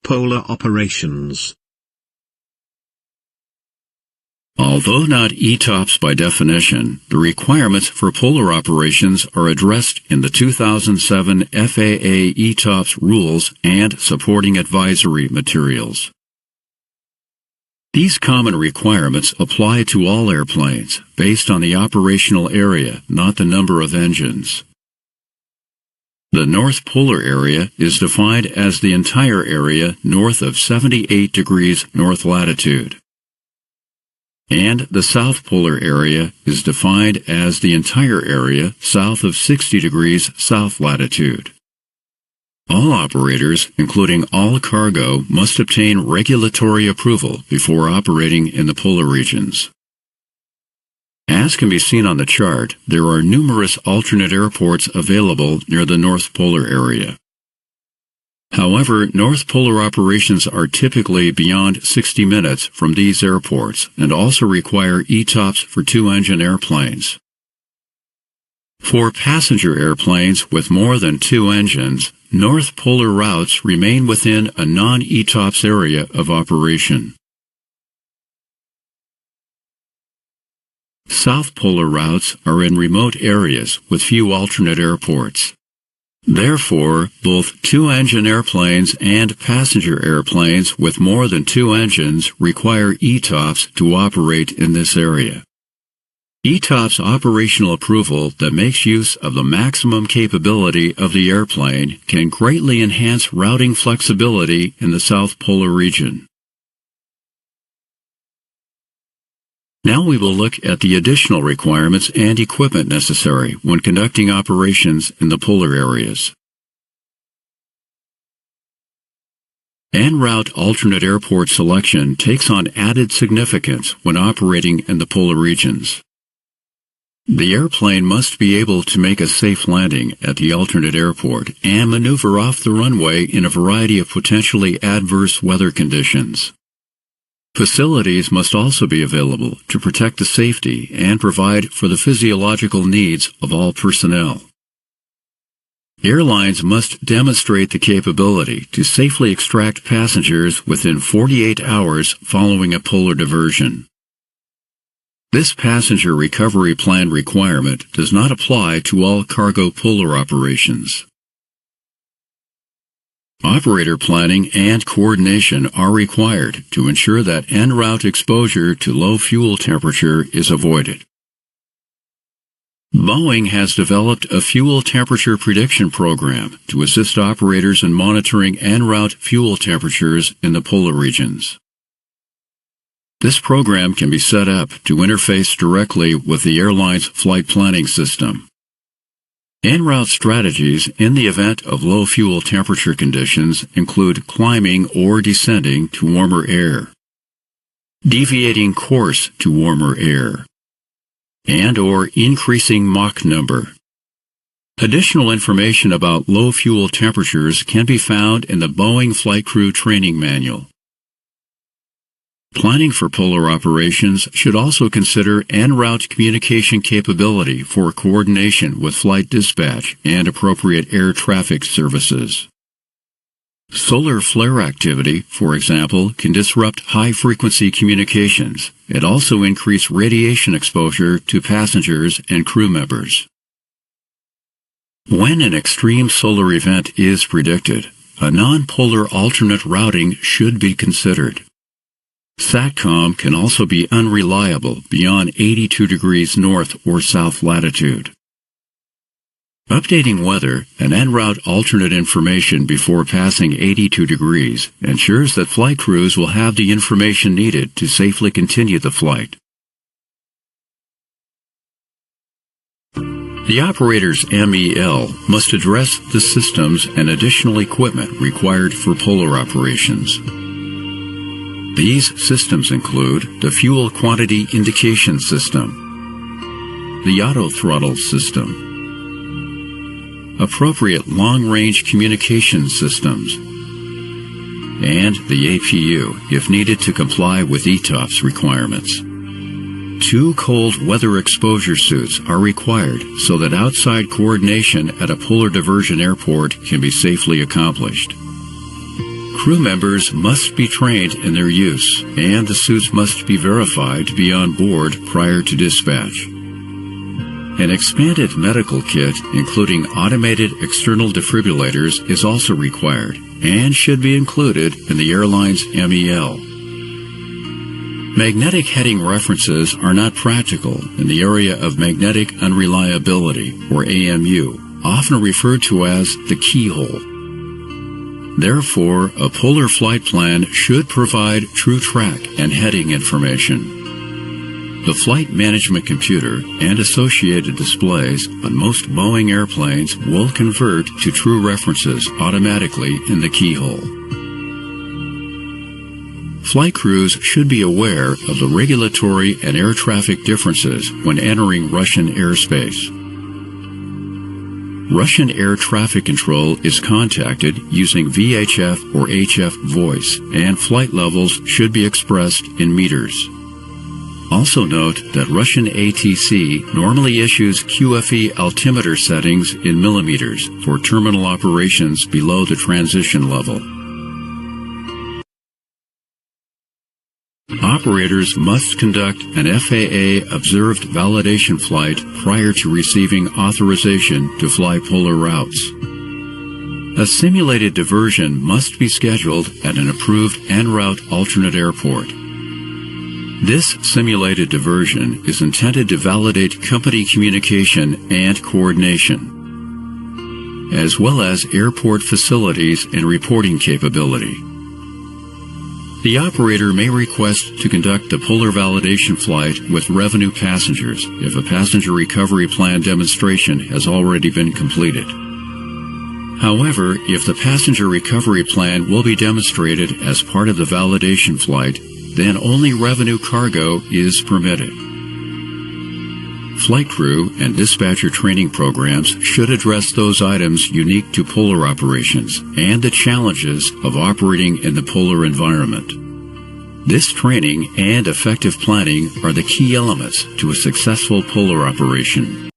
polar operations. Although not ETOPS by definition, the requirements for polar operations are addressed in the 2007 FAA ETOPS rules and supporting advisory materials. These common requirements apply to all airplanes, based on the operational area, not the number of engines. The North Polar Area is defined as the entire area north of 78 degrees north latitude. And the South Polar Area is defined as the entire area south of 60 degrees south latitude. All operators, including all cargo, must obtain regulatory approval before operating in the polar regions. As can be seen on the chart, there are numerous alternate airports available near the North Polar Area. However, North Polar operations are typically beyond 60 minutes from these airports and also require ETOPS for two-engine airplanes. For passenger airplanes with more than two engines, North Polar routes remain within a non-ETOPS area of operation. South Polar routes are in remote areas with few alternate airports. Therefore, both two-engine airplanes and passenger airplanes with more than two engines require ETOPS to operate in this area. ETOPS operational approval that makes use of the maximum capability of the airplane can greatly enhance routing flexibility in the South Polar region. Now we will look at the additional requirements and equipment necessary when conducting operations in the polar areas. En route alternate airport selection takes on added significance when operating in the polar regions. The airplane must be able to make a safe landing at the alternate airport and maneuver off the runway in a variety of potentially adverse weather conditions. Facilities must also be available to protect the safety and provide for the physiological needs of all personnel. Airlines must demonstrate the capability to safely extract passengers within 48 hours following a polar diversion. This passenger recovery plan requirement does not apply to all cargo polar operations. Operator planning and coordination are required to ensure that en route exposure to low fuel temperature is avoided. Boeing has developed a fuel temperature prediction program to assist operators in monitoring en route fuel temperatures in the polar regions. This program can be set up to interface directly with the airline's flight planning system. En route strategies in the event of low fuel temperature conditions include climbing or descending to warmer air, deviating course to warmer air, and/or increasing Mach number. Additional information about low fuel temperatures can be found in the Boeing Flight Crew Training Manual. Planning for polar operations should also consider en route communication capability for coordination with flight dispatch and appropriate air traffic services. Solar flare activity, for example, can disrupt high-frequency communications and also increase radiation exposure to passengers and crew members. When an extreme solar event is predicted, a non-polar alternate routing should be considered. SATCOM can also be unreliable beyond 82 degrees north or south latitude. Updating weather and en route alternate information before passing 82 degrees ensures that flight crews will have the information needed to safely continue the flight. The operator's MEL must address the systems and additional equipment required for polar operations. These systems include the Fuel Quantity Indication System, the Auto Throttle System, appropriate long-range communication systems, and the APU if needed to comply with ETOPS requirements. 2 cold weather exposure suits are required so that outside coordination at a polar diversion airport can be safely accomplished. Crew members must be trained in their use, and the suits must be verified to be on board prior to dispatch. An expanded medical kit, including automated external defibrillators, is also required and should be included in the airline's MEL. Magnetic heading references are not practical in the area of magnetic unreliability, or AMU, often referred to as the keyhole. Therefore, a polar flight plan should provide true track and heading information. The flight management computer and associated displays on most Boeing airplanes will convert to true references automatically in the keyhole. Flight crews should be aware of the regulatory and air traffic differences when entering Russian airspace. Russian air traffic control is contacted using VHF or HF voice, and flight levels should be expressed in meters. Also note that Russian ATC normally issues QFE altimeter settings in millimeters for terminal operations below the transition level. Operators must conduct an FAA-observed validation flight prior to receiving authorization to fly polar routes. A simulated diversion must be scheduled at an approved en route alternate airport. This simulated diversion is intended to validate company communication and coordination, as well as airport facilities and reporting capability. The operator may request to conduct the polar validation flight with revenue passengers if a passenger recovery plan demonstration has already been completed. However, if the passenger recovery plan will be demonstrated as part of the validation flight, then only revenue cargo is permitted. Flight crew and dispatcher training programs should address those items unique to polar operations and the challenges of operating in the polar environment. This training and effective planning are the key elements to a successful polar operation.